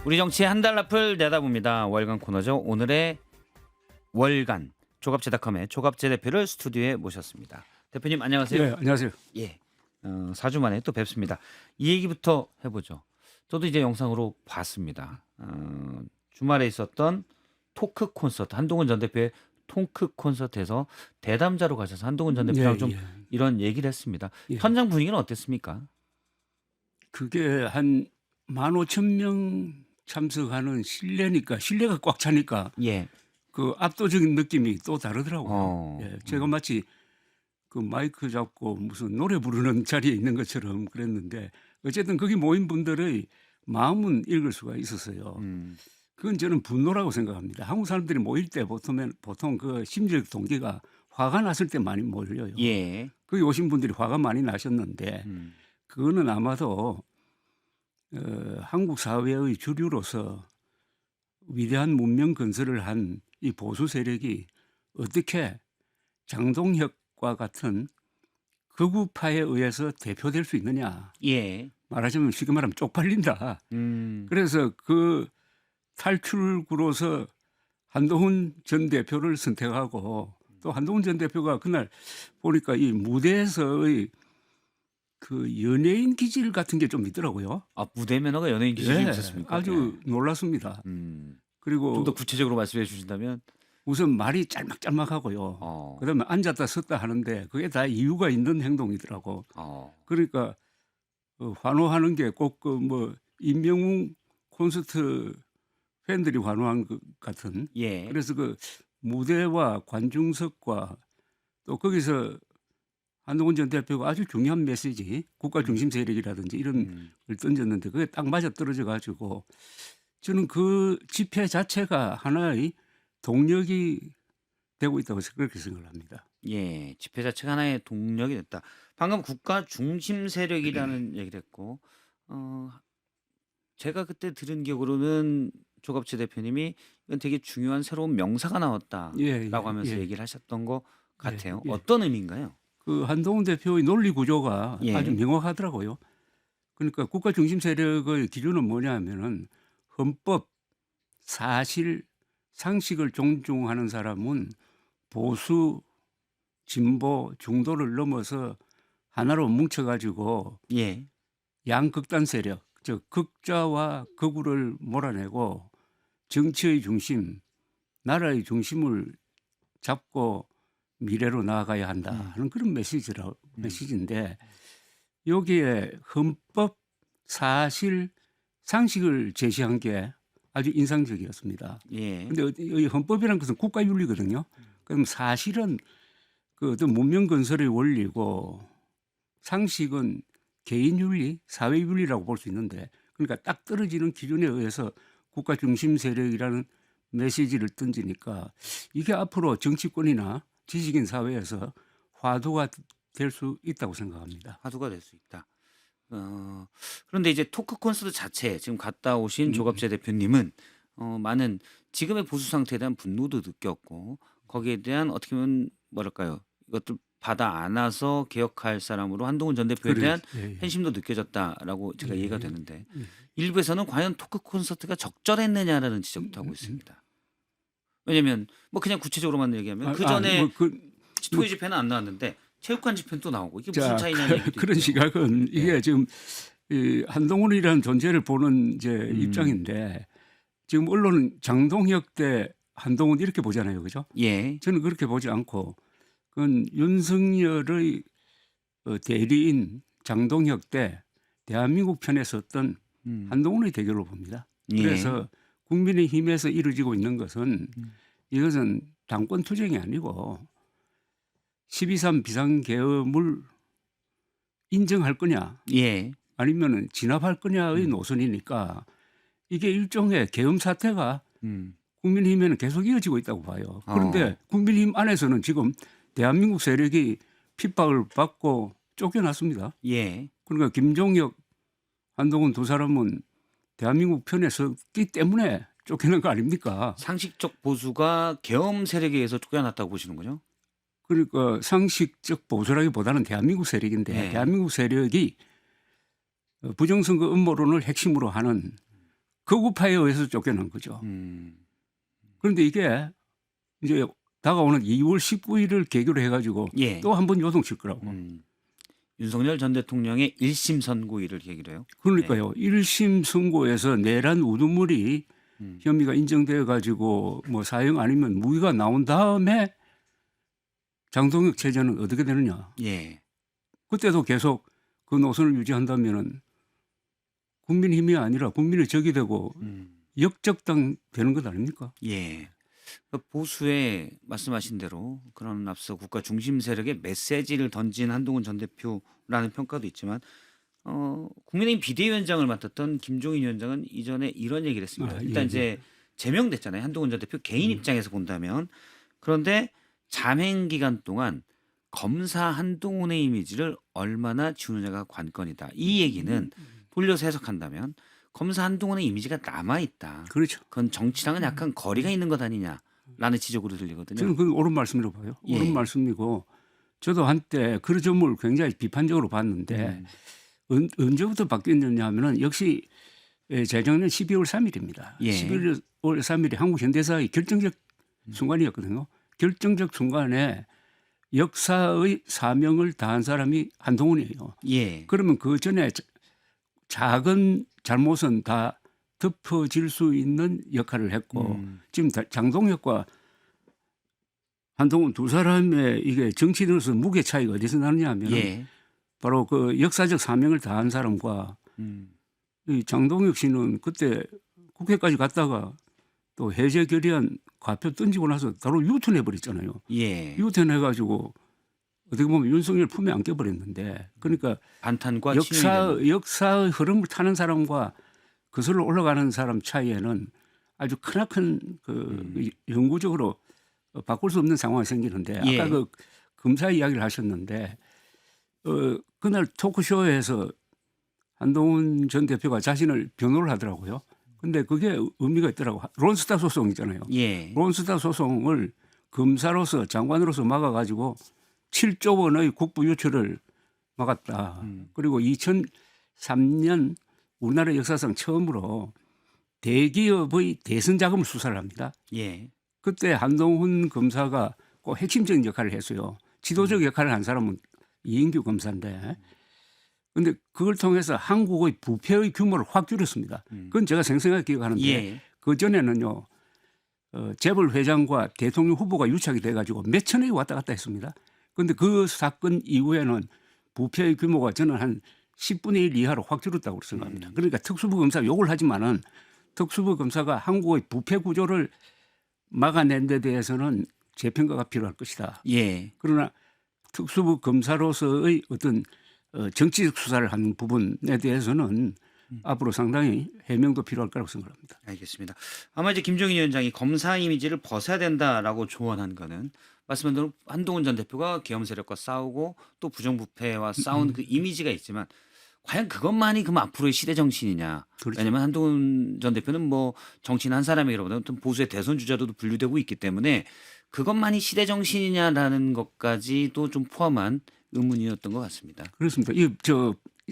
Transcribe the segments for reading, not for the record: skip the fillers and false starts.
우리 정치의 한 달 앞을 내다봅니다. 월간 코너죠. 오늘의 월간 조갑제닷컴의 조갑제 대표를 스튜디오에 모셨습니다. 대표님 안녕하세요. 네, 안녕하세요. 예, 4주 만에 또 뵙습니다. 이 얘기부터 해보죠. 저도 이제 영상으로 봤습니다. 주말에 있었던 토크 콘서트, 한동훈 전 대표의 토크 콘서트에서 대담자로 가셔서 한동훈 전 대표랑 좀 이런 얘기를 했습니다. 예. 현장 분위기는 어땠습니까? 그게 한 15,000명 참석하는 실내니까 실내가 꽉 차니까 예. 그 압도적인 느낌이 또 다르더라고요. 예, 제가 마치 그 마이크 잡고 무슨 노래 부르는 자리에 있는 것처럼 그랬는데 어쨌든 거기 모인 분들의 마음은 읽을 수가 있었어요. 그건 저는 분노라고 생각합니다. 한국 사람들이 모일 때 보통 그 심리적 동기가 화가 났을 때 많이 모여요. 예. 거기 오신 분들이 화가 많이 나셨는데 그거는 아마도 한국 사회의 주류로서 위대한 문명 건설을 한 이 보수 세력이 어떻게 장동혁과 같은 극우파에 의해서 대표될 수 있느냐. 예. 말하자면 쉽게 말하면 쪽팔린다. 그래서 그 탈출구로서 한동훈 전 대표를 선택하고 또 한동훈 전 대표가 그날 보니까 이 무대에서의 그 연예인 기질 같은 게 좀 있더라고요. 아, 무대 매너가 연예인 기질이 있었습니까? 아주 놀랐습니다. 그리고 좀 더 구체적으로 말씀해 주신다면 우선 말이 짤막짤막하고요. 그다음에 앉았다 섰다 하는데 그게 다 이유가 있는 행동이더라고. 그러니까 환호하는 게 꼭 그 뭐 임명웅 콘서트 팬들이 환호한 것 같은. 예. 그래서 그 무대와 관중석과 또 거기서 한동훈 전 대표가 아주 중요한 메시지, 국가 중심 세력이라든지 이런 걸 던졌는데 그게 딱 맞아 떨어져 가지고 저는 그 집회 자체가 하나의 동력이 되고 있다고 그렇게 생각을 합니다. 예, 집회 자체가 하나의 동력이 됐다. 방금 국가 중심 세력이라는 얘기를 했고, 제가 그때 들은 기억으로는 조갑재 대표님이 이건 되게 중요한 새로운 명사가 나왔다라고 하면서 얘기를 하셨던 것 같아요. 어떤 의미인가요? 그 한동훈 대표의 논리 구조가 아주 명확하더라고요. 그러니까 국가 중심 세력의 기준은 뭐냐면은 헌법, 사실, 상식을 존중하는 사람은 보수, 진보, 중도를 넘어서 하나로 뭉쳐가지고 양극단 세력, 즉 극좌와 극우를 몰아내고 정치의 중심, 나라의 중심을 잡고 미래로 나아가야 한다 하는 그런 메시지인데 여기에 헌법, 사실, 상식을 제시한 게 아주 인상적이었습니다. 그런데 이 헌법이라는 것은 국가윤리거든요. 그럼 사실은 그 어떤 문명 건설의 원리고 상식은 개인윤리, 사회윤리라고 볼 수 있는데 그러니까 딱 떨어지는 기준에 의해서 국가 중심 세력이라는 메시지를 던지니까 이게 앞으로 정치권이나 지식인 사회에서 화두가 될 수 있다고 생각합니다. 화두가 될 수 있다. 그런데 이제 토크 콘서트 자체 지금 갔다 오신 조갑재 대표님은 많은 지금의 보수 상태에 대한 분노도 느꼈고 거기에 대한 어떻게 보면 뭐랄까요? 이것들 받아 안아서 개혁할 사람으로 한동훈 전 대표에 대한 팬심도 느껴졌다라고 제가 이해가 되는데 일부에서는 과연 토크 콘서트가 적절했느냐라는 지적도 하고 있습니다. 왜냐하면 뭐 그냥 구체적으로만 얘기하면 그 전에 토요 집회는 안 나왔는데 체육관 집회는 또 나오고 이게 무슨 차이냐는 얘기도 그런 있고요. 시각은 이게 지금 이 한동훈이라는 존재를 보는 이제 입장인데 지금 언론은 장동혁 대 한동훈 이렇게 보잖아요, 그죠? 저는 그렇게 보지 않고 그건 윤석열의 대리인 장동혁 대 대한민국 편에 섰던 한동훈의 대결로 봅니다. 그래서 국민의힘에서 이루어지고 있는 것은 이것은 당권 투쟁이 아니고 12.3 비상계엄을 인정할 거냐 아니면 진압할 거냐의 노선이니까 이게 일종의 계엄 사태가 국민의힘에는 계속 이어지고 있다고 봐요. 그런데 국민의힘 안에서는 지금 대한민국 세력이 핍박을 받고 쫓겨났습니다. 그러니까 김종혁, 한동훈 두 사람은 대한민국 편에 섰기 때문에 쫓겨난 거 아닙니까? 상식적 보수가 계엄 세력에 의해서 쫓겨났다고 보시는 거죠? 그러니까 상식적 보수라기보다는 대한민국 세력인데 대한민국 세력이 부정선거 음모론을 핵심으로 하는 극우파에 의해서 쫓겨난 거죠. 그런데 이게 이제 다가오는 2월 19일을 계기로 해가지고 예. 또 한 번 요동칠 거라고. 윤석열 전 대통령의 1심 선고일을 계기로 해요. 그러니까요. 1심 선고에서 내란 우두머리 혐의가 인정되어 가지고 뭐 사형 아니면 무기가 나온 다음에 장동혁 체제는 어떻게 되느냐. 예. 그때도 계속 그 노선을 유지한다면은 국민힘이 아니라 국민의 적이 되고 역적당 되는 것 아닙니까? 예. 그러니까 보수의 말씀하신 대로 그런 앞서 국가 중심 세력에 메시지를 던진 한동훈 전 대표라는 평가도 있지만 국민의힘 비대위원장을 맡았던 김종인 위원장은 이전에 이런 얘기를 했습니다. 일단 예. 이제 제명됐잖아요. 한동훈 전 대표 개인 입장에서 본다면. 그런데 잠행 기간 동안 검사 한동훈의 이미지를 얼마나 지우느냐가 관건이다. 이 얘기는 돌려서 해석한다면 검사 한동훈의 이미지가 남아있다. 그렇죠. 그건 정치랑은 약간 거리가 있는 것 아니냐라는 지적으로 들리거든요. 저는 그건 옳은 말씀이라고 봐요. 예. 옳은 말씀이고 저도 한때 그 점을 굉장히 비판적으로 봤는데 언제부터 바뀌었느냐 하면은 역시 재작년 12월 3일입니다. 예. 12월 3일이 한국 현대사의 결정적 순간이었거든요. 결정적 순간에 역사의 사명을 다한 사람이 한동훈이에요. 예. 그러면 그 전에 작은 잘못은 다 덮어질 수 있는 역할을 했고 지금 장동혁과 한동훈 두 사람의 이게 정치인으로서 무게 차이가 어디서 나느냐 하면 예. 바로 그 역사적 사명을 다한 사람과 이 장동혁 씨는 그때 국회까지 갔다가 또 해제 결의안 과표 던지고 나서 바로 유턴해 버렸잖아요. 예. 유턴해 가지고 어떻게 보면 윤석열 품에 안겨 버렸는데 그러니까 반탄과 친윤이 역사의 흐름을 타는 사람과 거슬러 올라가는 사람 차이에는 아주 크나큰 그 영구적으로 바꿀 수 없는 상황이 생기는데 예. 아까 그 검사 이야기를 하셨는데 그날 토크쇼에서 한동훈 전 대표가 자신을 변호를 하더라고요. 근데 그게 의미가 있더라고. 론스타 소송 있잖아요. 예. 론스타 소송을 검사로서 장관으로서 막아가지고 7조 원의 국부 유출을 막았다. 그리고 2003년 우리나라 역사상 처음으로 대기업의 대선 자금을 수사를 합니다. 예. 그때 한동훈 검사가 꼭 핵심적인 역할을 했어요. 지도적 역할을 한 사람은 이인규 검사인데 그런데 그걸 통해서 한국의 부패의 규모를 확 줄였습니다. 그건 제가 생생하게 기억하는데 예. 그전에는요. 재벌 회장과 대통령 후보가 유착이 돼가지고 몇 천억이 왔다 갔다 했습니다. 그런데 그 사건 이후에는 부패의 규모가 저는 한 10분의 1 이하로 확 줄었다고 생각합니다. 그러니까 특수부 검사 욕을 하지만은 특수부 검사가 한국의 부패 구조를 막아낸 데 대해서는 재평가가 필요할 것이다. 예. 그러나 특수부 검사로서의 어떤 정치적 수사를 하는 부분에 대해서는 앞으로 상당히 해명도 필요할 거라고 생각합니다. 알겠습니다. 아마 이제 김종인 위원장이 검사 이미지를 벗어야 된다라고 조언한 거는 말씀한 대로 한동훈 전 대표가 계엄 세력과 싸우고 또 부정부패와 싸운 그 이미지가 있지만 과연 그것만이 그럼 앞으로의 시대 정신이냐. 그렇죠. 왜냐하면 한동훈 전 대표는 뭐 정치인 한 사람이라보다 어떤 보수의 대선 주자로도 분류되고 있기 때문에 그것만이 시대 정신이냐라는 것까지도 좀 포함한 의문이었던 것 같습니다. 그렇습니다.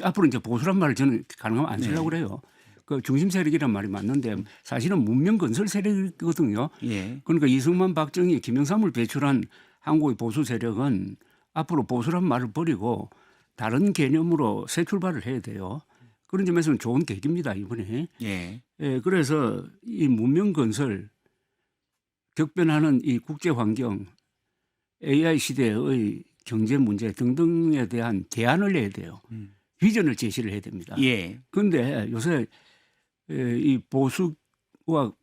앞으로 이제 보수란 말을 저는 가능하면 안 쓰려고 그래요. 그 중심 세력이란 말이 맞는데 사실은 문명 건설 세력이거든요. 예. 그러니까 이승만, 박정희, 김영삼을 배출한 한국의 보수 세력은 앞으로 보수란 말을 버리고 다른 개념으로 새 출발을 해야 돼요. 그런 점에서는 좋은 계기입니다, 이번에. 예. 그래서 이 문명 건설, 격변하는 이 국제 환경, AI 시대의 경제 문제 등등에 대한 대안을 내야 돼요. 비전을 제시를 해야 됩니다. 예. 그런데 요새 이 보수와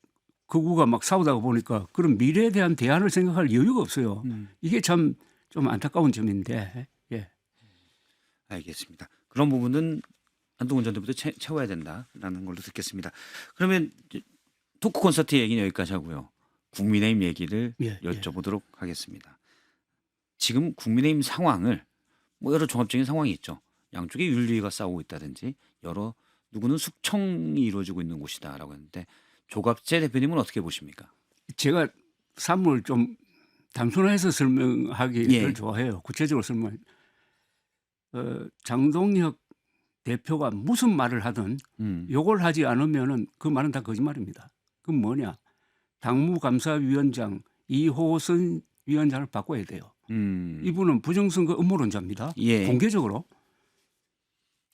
극우가 막 싸우다가 보니까 그런 미래에 대한 대안을 생각할 여유가 없어요. 이게 참 좀 안타까운 점인데. 예. 알겠습니다. 그런 부분은 한동훈 전 대표도 채워야 된다라는 걸로 듣겠습니다. 그러면 토크 콘서트 얘기는 여기까지 하고요. 국민의힘 얘기를 여쭤보도록 하겠습니다. 지금 국민의힘 상황을 뭐 여러 종합적인 상황이 있죠. 양쪽에 윤리위가 싸우고 있다든지 여러 누구는 숙청이 이루어지고 있는 곳이다라고 했는데 조갑재 대표님은 어떻게 보십니까? 제가 산물 좀 단순해서 설명하기를 좋아해요. 구체적으로 설명. 장동혁 대표가 무슨 말을 하든 요걸 하지 않으면은 그 말은 다 거짓말입니다. 그건 뭐냐? 당무감사위원장 이호선 위원장을 바꿔야 돼요. 이분은 부정선거 음모론자입니다. 예. 공개적으로.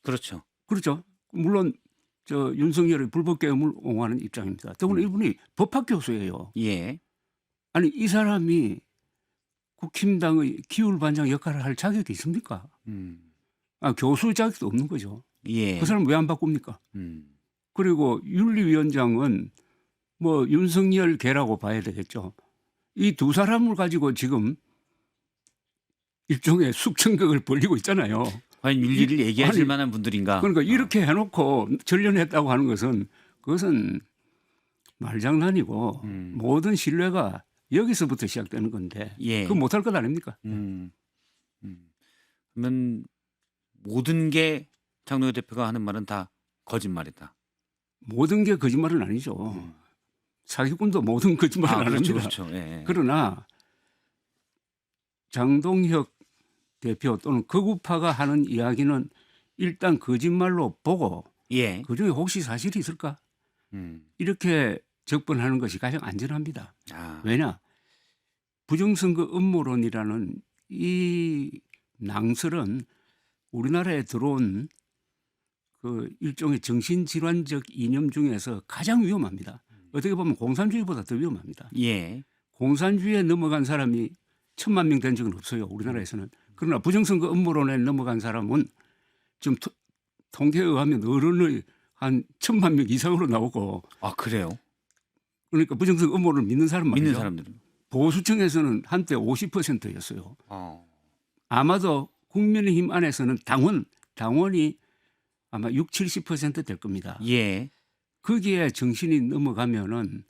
그렇죠. 그렇죠. 물론 저 윤석열의 불법 계엄을 옹호하는 입장입니다. 더구나 이분이 법학 교수예요. 예. 아니 이 사람이 국힘당의 기울반장 역할을 할 자격이 있습니까? 교수 자격도 없는 거죠. 예. 그 사람 왜 안 바꿉니까? 그리고 윤리위원장은 뭐 윤석열 개라고 봐야 되겠죠. 이 두 사람을 가지고 지금 일종의 숙청극을 벌이고 있잖아요. 과연 윤리를 얘기하실 만한 분들인가? 그러니까 이렇게 해놓고 전련했다고 하는 것은 그것은 말장난이고 모든 신뢰가 여기서부터 시작되는 건데 예. 그거 못할 것 아닙니까? 그러면 모든 게 장노혁 대표가 하는 말은 다 거짓말이다. 모든 게 거짓말은 아니죠. 사기꾼도 모든 거짓말은 안 그렇죠, 합니다. 그렇죠. 예. 그러나 장동혁 대표 또는 극우파가 하는 이야기는 일단 거짓말로 보고 예. 그중에 혹시 사실이 있을까? 이렇게 접근하는 것이 가장 안전합니다. 왜냐? 부정선거 음모론이라는 이 낭설은 우리나라에 들어온 그 일종의 정신질환적 이념 중에서 가장 위험합니다. 어떻게 보면 공산주의보다 더 위험합니다. 예. 공산주의에 넘어간 사람이 1,000만 명 된 적은 없어요. 우리나라에서는. 그러나 부정선거 음모론에 넘어간 사람은 지금 통계에 의하면 어른의 한 1,000만 명 이상으로 나오고. 그래요? 그러니까 부정선거 음모론을 믿는 사람 말이죠. 믿는 사람들은. 보수층에서는 한때 50%였어요. 아마도 국민의힘 안에서는 당원이 아마 60-70% 될 겁니다. 예. 거기에 정신이 넘어가면은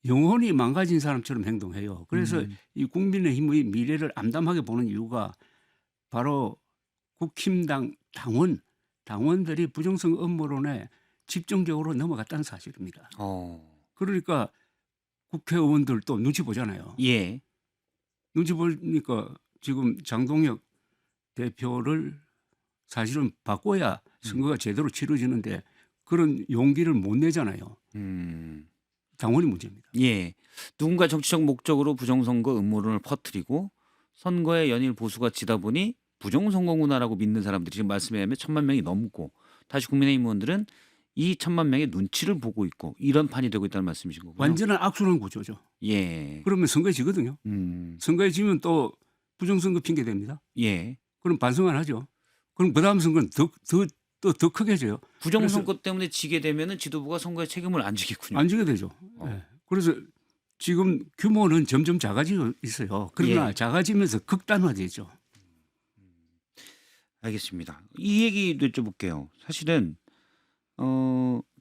영혼이 망가진 사람처럼 행동해요. 그래서 이 국민의힘의 미래를 암담하게 보는 이유가 바로 국힘당 당원들이 부정선거 음모론에 집중적으로 넘어갔다는 사실입니다. 그러니까 국회의원들도 눈치 보잖아요. 예. 눈치 보니까 지금 장동혁 대표를 사실은 바꿔야 선거가 제대로 치러지는데 그런 용기를 못 내잖아요. 당원이 문제입니다. 예. 누군가 정치적 목적으로 부정선거 음모론을 퍼뜨리고 선거에 연일 보수가 지다 보니 부정선거구나라고 믿는 사람들이 지금 말씀에 의하면 1,000만 명이 넘고 다시 국민의힘 의원들은 이 1,000만 명의 눈치를 보고 있고 이런 판이 되고 있다는 말씀이신 거고요. 완전한 악순환 구조죠. 예. 그러면 선거에 지거든요. 선거에 지면 또 부정선거 핑계 됩니다. 예. 그럼 반성 안 하죠. 그럼 그다음 선거는 더 크게 져요. 부정선거 때문에 지게 되면은 지도부가 선거에 책임을 안 지겠군요. 안 지게 되죠. 네. 그래서 지금 규모는 점점 작아지고 있어요. 그러나 작아지면서 극단화되죠. 알겠습니다. 이 얘기도 여쭤볼게요. 사실은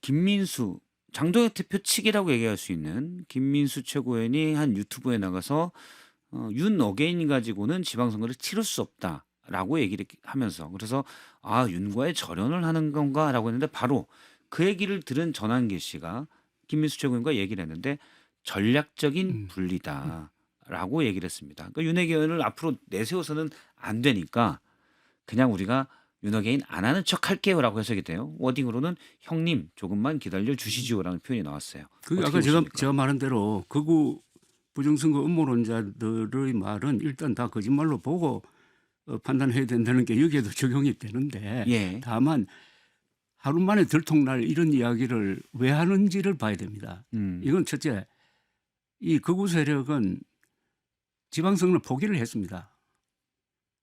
김민수 장동혁 대표 측이라고 얘기할 수 있는 김민수 최고위원이 한 유튜브에 나가서 윤 어게인 가지고는 지방선거를 치를 수 없다라고 얘기를 하면서 그래서 윤과의 절연을 하는 건가라고 했는데 바로 그 얘기를 들은 전한길 씨가 김민수 최고위원과 얘기를 했는데 전략적인 분리다라고 얘기를 했습니다. 그러니까 윤 어게인을 앞으로 내세워서는 안 되니까 그냥 우리가 윤 어게인 안 하는 척 할게요라고 해석이 돼요. 워딩으로는 형님 조금만 기다려 주시지요라는 표현이 나왔어요. 그 아까 제가 말한 대로 극우 부정선거 음모론자들의 말은 일단 다 거짓말로 보고 판단해야 된다는 게 여기에도 적용이 되는데 다만 하루 만에 들통날 이런 이야기를 왜 하는지를 봐야 됩니다. 이건 첫째, 이 극우 세력은 지방선거를 포기를 했습니다.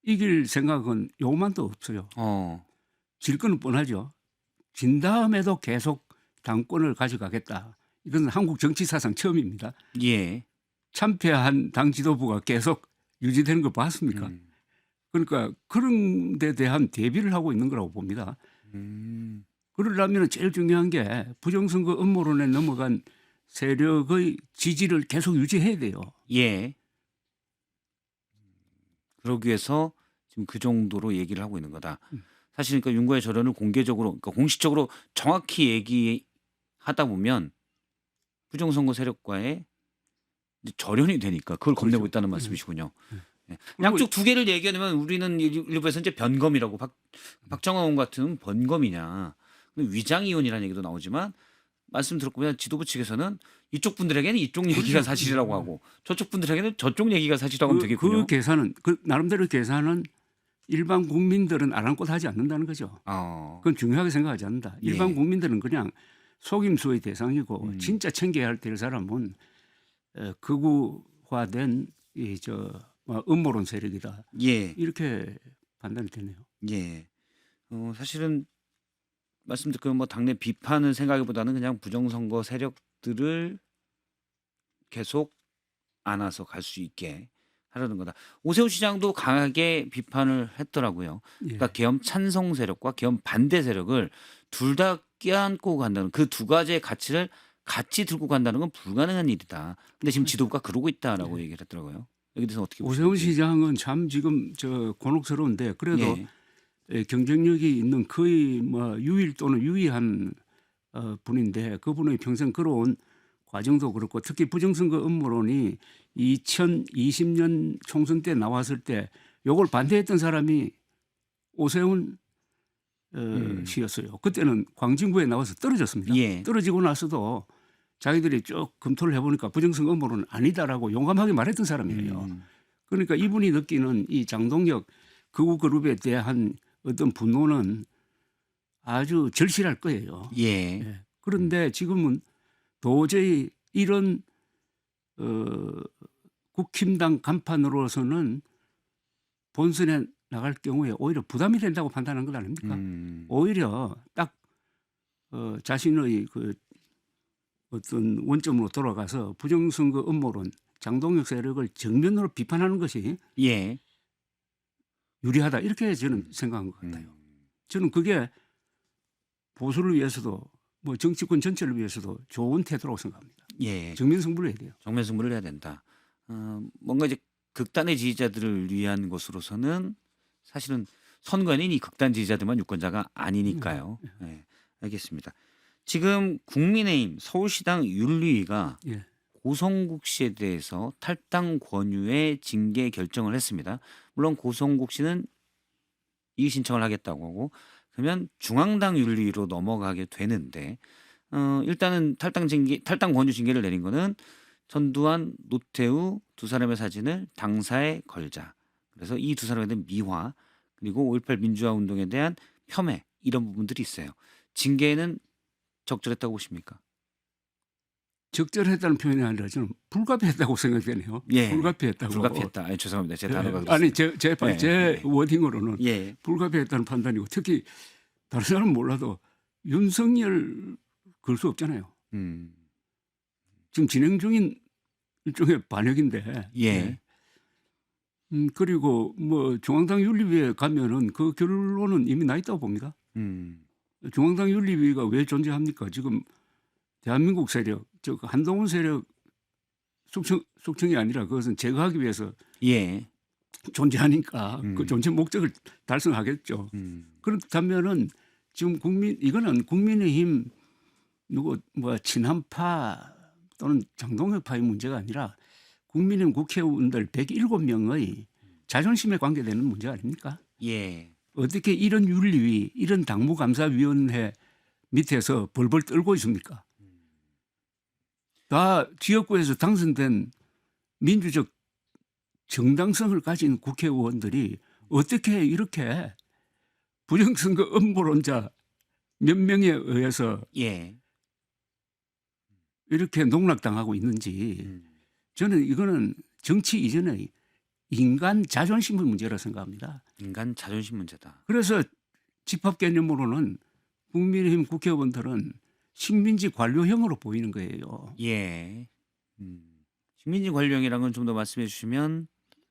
이길 생각은 요만도 없어요. 질 거는 뻔하죠. 진 다음에도 계속 당권을 가져가겠다. 이건 한국 정치 사상 처음입니다. 참패한 당 지도부가 계속 유지되는 걸 봤습니까? 그러니까 그런 데 대한 대비를 하고 있는 거라고 봅니다. 그러려면 제일 중요한 게 부정선거 음모론에 넘어간 세력의 지지를 계속 유지해야 돼요. 그러기 위해서 지금 그 정도로 얘기를 하고 있는 거다. 사실 그러니까 윤과의 절연을 공개적으로 그러니까 공식적으로 정확히 얘기하다 보면 부정선거 세력과의 절연이 되니까 그걸 겁내고 있다는 말씀이시군요. 예. 그리고 양쪽 두 개를 얘기하면 우리는 일부에서 이제 변검이라고 박정원 의원 같은 변검이냐. 위장이혼이라는 얘기도 나오지만 말씀 들었보면 지도부 측에서는 이쪽 분들에게는 이쪽 얘기가 그렇죠. 사실이라고 하고 저쪽 분들에게는 저쪽 얘기가 사실이라고 하면 되겠군요. 그 계산은 그 나름대로 계산은 일반 국민들은 아랑곳하지 않는다는 거죠. 그건 중요하게 생각하지 않는다. 일반 예. 국민들은 그냥 속임수의 대상이고 음. 진짜 챙겨야 될 사람은 극우화된 음모론 세력이다. 예. 이렇게 판단이 되네요. 예. 사실은 말씀 듣고 뭐 당내 비판을 생각보다는 그냥 부정선거 세력들을 계속 안아서 갈 수 있게 하려는 거다. 오세훈 시장도 강하게 비판을 했더라고요. 그러니까 예. 계엄 찬성 세력과 계엄 반대 세력을 둘 다 껴안고 간다는 그 두 가지의 가치를 같이 들고 간다는 건 불가능한 일이다. 근데 지금 지도부가 그러고 있다라고 얘기를 했더라고요. 여기 대해서 어떻게 오세훈 보십니까? 시장은 참 지금 곤혹스러운데 그래도 예. 경쟁력이 있는 거의 뭐 유일 또는 유의한 분인데 그분의 평생 걸어온 과정도 그렇고 특히 부정선거 음모론이 2020년 총선 때 나왔을 때 요걸 반대했던 사람이 오세훈 씨였어요. 그때는 광진구에 나와서 떨어졌습니다. 예. 떨어지고 나서도 자기들이 쭉 검토를 해보니까 부정선거 음모론은 아니다라고 용감하게 말했던 사람이에요. 그러니까 이분이 느끼는 이 장동혁 극우 그룹에 대한 어떤 분노는 아주 절실할 거예요. 예. 예. 그런데 지금은 도저히 이런 국힘당 간판으로서는 본선에 나갈 경우에 오히려 부담이 된다고 판단한 것 아닙니까? 오히려 딱 자신의 그 어떤 원점으로 돌아가서 부정선거 음모론, 장동혁 세력을 정면으로 비판하는 것이 예. 유리하다 이렇게 저는 생각한 것 같아요. 저는 그게 보수를 위해서도 뭐 정치권 전체를 위해서도 좋은 태도라고 생각합니다. 예. 정면 승부를 해야 돼요. 정면 승부를 해야 된다. 뭔가 이제 극단의 지지자들을 위한 것으로서는 사실은 선거에는 이 극단 지지자들만 유권자가 아니니까요. 네, 알겠습니다. 지금 국민의힘 서울시당 윤리위가 예. 고성국 씨에 대해서 탈당 권유의 징계 결정을 했습니다. 물론 고성국 씨는 이의 신청을 하겠다고 하고 그러면 중앙당 윤리위로 넘어가게 되는데 일단은 탈당 권유 징계를 내린 거는 전두환, 노태우 두 사람의 사진을 당사에 걸자. 그래서 이 두 사람에 대한 미화 그리고 5.18 민주화 운동에 대한 폄훼 이런 부분들이 있어요. 징계는 적절했다고 보십니까? 적절했다는 표현이 아니라 저는 불가피했다고 생각되네요. 예. 불가피했다고. 불가피했다. 아니, 죄송합니다. 제 단어가 아니 그렇습니다. 제 워딩으로는 예. 불가피했다는 판단이고 특히 다른 사람은 몰라도 윤석열 걸 수 없잖아요. 지금 진행 중인 일종의 반역인데. 예. 그리고 뭐 중앙당 윤리위에 가면은 그 결론은 이미 나 있다고 봅니다. 중앙당 윤리위가 왜 존재합니까? 지금 대한민국 세력, 즉 한동훈 세력 숙청이 아니라 그것은 제거하기 위해서 예. 존재하니까 그 존재 목적을 달성하겠죠. 그렇다면은 지금 이거는 국민의힘 누구 뭐 친한파 또는 장동혁파의 문제가 아니라 국민의힘 국회의원들 107명의 자존심에 관계되는 문제 아닙니까? 예. 어떻게 이런 윤리위, 이런 당무감사위원회 밑에서 벌벌 떨고 있습니까? 다 지역구에서 당선된 민주적 정당성을 가진 국회의원들이 어떻게 이렇게 부정선거 음모론자 몇 명에 의해서 예. 이렇게 농락당하고 있는지 저는 이거는 정치 이전의 인간 자존심의 문제라 생각합니다. 인간 자존심 문제다. 그래서 집합 개념으로는 국민의힘 국회의원들은 식민지 관료형으로 보이는 거예요. 예. 식민지 관료형이라는 건 좀 더 말씀해 주시면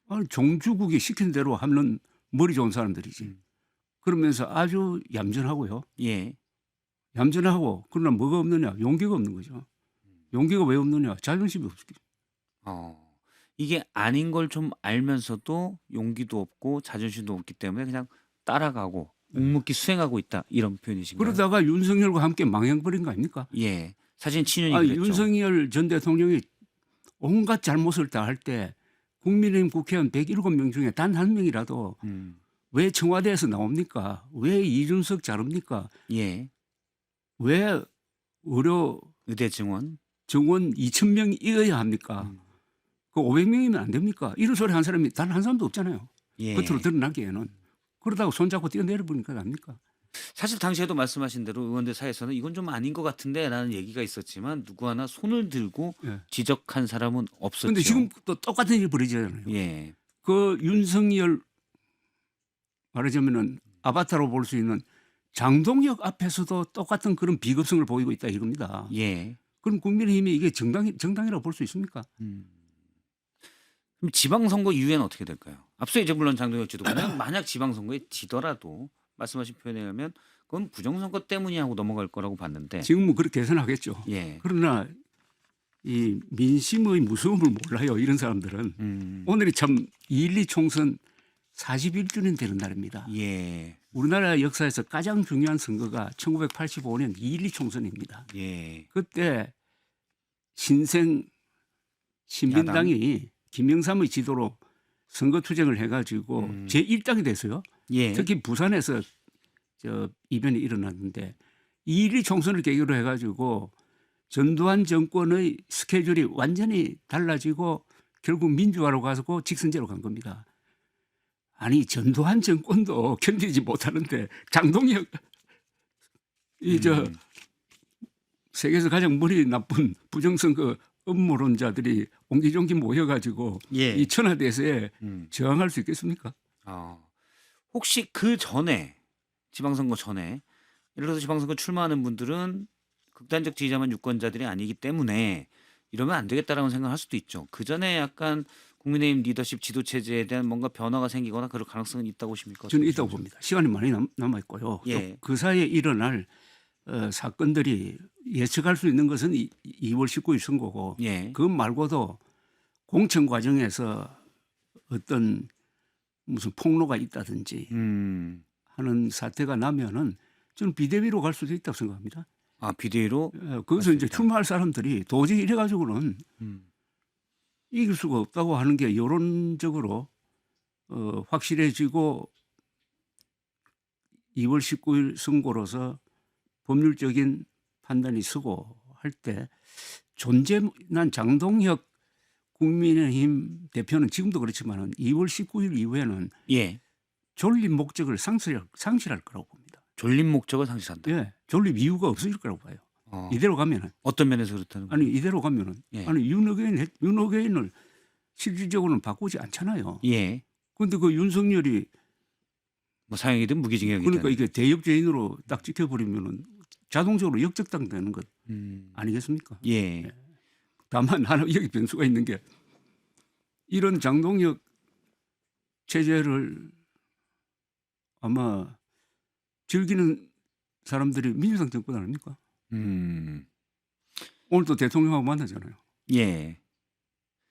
아니, 종주국이 시킨 대로 하는 머리 좋은 사람들이지. 그러면서 아주 얌전하고요. 예. 얌전하고 그러나 뭐가 없느냐? 용기가 없는 거죠. 용기가 왜 없느냐? 자존심이 없기. 이게 아닌 걸 좀 알면서도 용기도 없고 자존심도 없기 때문에 그냥 따라가고 묵묵히 수행하고 있다 이런 표현이신가요? 그러다가 윤석열과 함께 망해버린 거 아닙니까? 예. 사진 친윤이 아니, 그랬죠. 윤석열 전 대통령이 온갖 잘못을 다 할 때 국민의힘 국회의원 107명 중에 단 한 명이라도 왜 청와대에서 나옵니까? 왜 이준석 자릅니까? 예. 왜 의료 의대 증원. 정원 2,000명이어야 합니까? 그 500명이면 안 됩니까? 이런 소리 한 사람이 단 한 사람도 없잖아요. 예. 겉으로 드러나기에는. 그러다가 손잡고 뛰어내려 보니까 압니까? 사실 당시에도 말씀하신 대로 의원들 사이에서는 이건 좀 아닌 것 같은데라는 얘기가 있었지만 누구 하나 손을 들고 예. 지적한 사람은 없었죠. 그런데 지금 또 똑같은 일이 벌어지잖아요. 예. 그 윤석열 말하자면은 아바타로 볼 수 있는 장동혁 앞에서도 똑같은 그런 비겁성을 보이고 있다 이겁니다. 예. 그럼 국민의힘이 이게 정당이라고 볼 수 있습니까? 그럼 지방선거 이후에는 어떻게 될까요? 앞서 이제 물론 장동혁 지도부는 만약 지방선거에 지더라도 말씀하신 표현에 의하면 그건 부정선거 때문이 하고 넘어갈 거라고 봤는데. 지금은 그렇게 계산하겠죠. 예. 그러나 이 민심의 무서움을 몰라요. 이런 사람들은. 오늘이 참 2.12 총선 41주년 되는 날입니다. 예. 우리나라 역사에서 가장 중요한 선거가 1985년 2.12 총선입니다. 예. 그때 신생 신민당이 김영삼의 지도로 선거 투쟁을 해가지고 제1당이 됐어요. 예. 특히 부산에서 이변이 일어났는데 2.12 총선을 계기로 해가지고 전두환 정권의 스케줄이 완전히 달라지고 결국 민주화로 가서 직선제로 간 겁니다. 아니 전두환 정권도 견디지 못하는데 장동혁 세계에서 가장 머리 나쁜 부정선거 음모론자들이 옹기종기 모여가지고 예. 이 천하대세에 저항할 수 있겠습니까? 혹시 그 전에 지방선거 전에 예를 들어서 지방선거 출마하는 분들은 극단적 지지자만 유권자들이 아니기 때문에 이러면 안 되겠다라고 생각할 수도 있죠. 그 전에 약간 국민의힘 리더십 지도 체제에 대한 뭔가 변화가 생기거나 그럴 가능성은 있다고 보십니까? 저는 있다고 봅니다. 시간이 많이 남아 있고요. 예. 그 사이에 일어날 사건들이 예측할 수 있는 것은 2월 19일 선거고 예. 그것 말고도 공천 과정에서 어떤 무슨 폭로가 있다든지 하는 사태가 나면은 저는 비대위로 갈 수도 있다고 생각합니다. 비대위로? 거기서 이제 출마할 사람들이 도저히 이래가지고는 이길 수가 없다고 하는 게 여론적으로 확실해지고 2월 19일 선거로서 법률적인 판단이 서고 할 때 존재난 장동혁 국민의힘 대표는 지금도 그렇지만 2월 19일 이후에는 예. 존립 목적을 상실할 거라고 봅니다. 존립 목적을 상실한다. 예, 존립 이유가 없어질 거라고 봐요. 이대로 가면은. 어떤 면에서 그렇다는 거예요? 아니 이대로 가면은 예. 아니 윤호개인을 실질적으로는 바꾸지 않잖아요. 예. 그런데 그 윤석열이 뭐 사형이든 무기징역이든. 그러니까 이게 대역죄인으로 딱 찍혀버리면은 자동적으로 역적당 되는 것 아니겠습니까? 예. 다만 하나 여기 변수가 있는 게 이런 장동혁 체제를 아마 즐기는 사람들이 민주당 정권 아닙니까? 오늘도 대통령하고 만나잖아요. 예.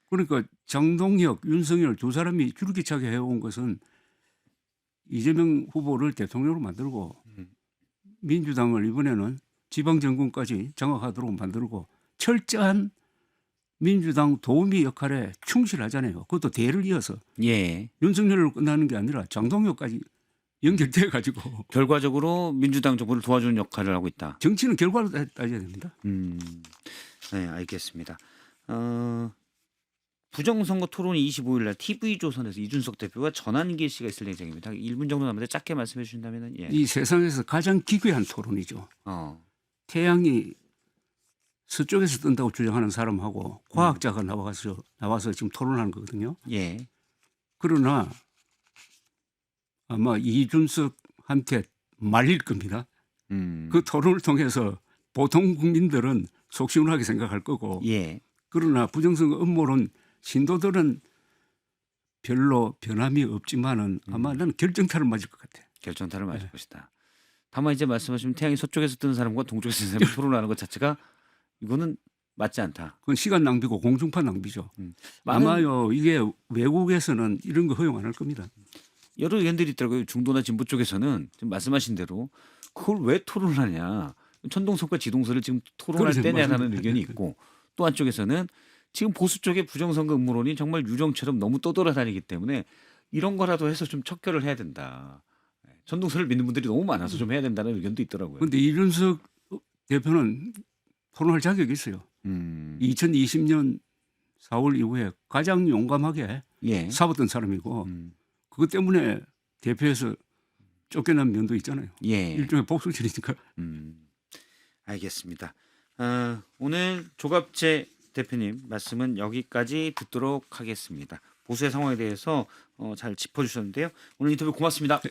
그러니까 장동혁, 윤석열 두 사람이 줄기차게 해온 것은 이재명 후보를 대통령으로 만들고 민주당을 이번에는 지방정권까지 장악하도록 만들고 철저한 민주당 도우미 역할에 충실하잖아요. 그것도 대를 이어서 예. 윤석열로 끝나는 게 아니라 장동혁까지 연결돼 가지고 결과적으로 민주당 정부를 도와주는 역할을 하고 있다. 정치는 결과로 따져야 됩니다. 네, 알겠습니다. 부정선거 토론이 25일 날 TV조선에서 이준석 대표와 전한길 씨가 있을 예정입니다. 1분 정도 남았는데 짧게 말씀해 주신다면. 예. 이 세상에서 가장 기괴한 토론이죠. 태양이 서쪽에서 뜬다고 주장하는 사람하고 과학자가 나와서 지금 토론하는 거거든요. 예. 그러나 아마 이준석한테 말릴 겁니다. 그 토론을 통해서 보통 국민들은 속 시원하게 생각할 거고 예. 그러나 부정선거 음모론 신도들은 별로 변함이 없지만은 아마 나는 결정타를 맞을 것 같아. 결정타를 맞을 것이다. 다만 이제 말씀하시면 태양이 서쪽에서 뜨는 사람과 동쪽에서 뜨는 사람이 토론하는 것 자체가 이거는 맞지 않다. 그건 시간 낭비고 공중파 낭비죠. 아마요 이게 외국에서는 이런 거 허용 안 할 겁니다. 여러 의견들이 있더라고요. 중도나 진보 쪽에서는 지금 말씀하신 대로 그걸 왜 토론하냐. 천동석과 지동설을 지금 토론할 때냐라는 의견이 있고 또 한쪽에서는 지금 보수 쪽의 부정선거 음모론이 정말 유령처럼 너무 떠돌아다니기 때문에 이런 거라도 해서 좀 척결을 해야 된다. 전동선을 믿는 분들이 너무 많아서 좀 해야 된다는 의견도 있더라고요. 그런데 이준석 대표는 토론할 자격이 있어요. 2020년 4월 이후에 가장 용감하게 예. 싸웠던 사람이고 그것 때문에 대표에서 쫓겨난 면도 있잖아요. 예. 일종의 복수질이니까. 알겠습니다. 오늘 조갑재 대표님 말씀은 여기까지 듣도록 하겠습니다. 보수의 상황에 대해서 잘 짚어주셨는데요. 오늘 인터뷰 고맙습니다. 네.